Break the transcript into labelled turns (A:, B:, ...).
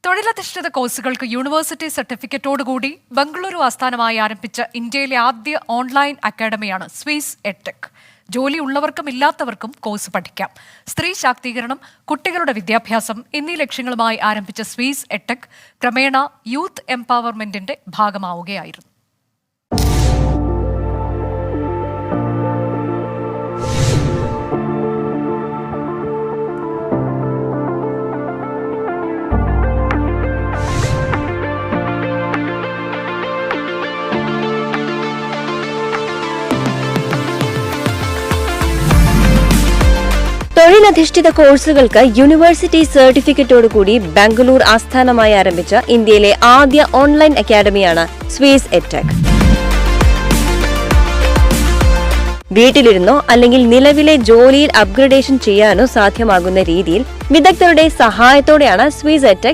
A: തൊഴിലധിഷ്ഠിത കോഴ്സുകൾക്ക് യൂണിവേഴ്സിറ്റി സർട്ടിഫിക്കറ്റോടുകൂടി ബംഗളൂരു ആസ്ഥാനമായി ആരംഭിച്ച ഇന്ത്യയിലെ ആദ്യ ഓൺലൈൻ അക്കാഡമിയാണ് സ്വിസ് എഡ്ടെക്. ജോലിയുള്ളവർക്കും ഇല്ലാത്തവർക്കും കോഴ്സ് പഠിക്കാം. സ്ത്രീ ശാക്തീകരണം, കുട്ടികളുടെ വിദ്യാഭ്യാസം എന്നീ ലക്ഷ്യങ്ങളുമായി ആരംഭിച്ച സ്വിസ് എഡ്ടെക് ക്രമേണ യൂത്ത് എംപവർമെന്റിന്റെ ഭാഗമാവുകയായിരുന്നു.
B: തൊഴിലധിഷ്ഠിത കോഴ്സുകൾക്ക് യൂണിവേഴ്സിറ്റി സർട്ടിഫിക്കറ്റോടുകൂടി ബാംഗ്ലൂർ ആസ്ഥാനമായി ആരംഭിച്ച ഇന്ത്യയിലെ ആദ്യ ഓൺലൈൻ അക്കാദമിയാണ് സ്വിസ് എഡ്ടെക്. വീട്ടിലിരുന്നോ അല്ലെങ്കിൽ നിലവിലെ ജോലിയിൽ അപ്ഗ്രഡേഷൻ ചെയ്യാനോ സാധ്യമാകുന്ന രീതിയിൽ വിദഗ്ധരുടെ സഹായത്തോടെയാണ് സ്വിസ് എഡ്ടെക്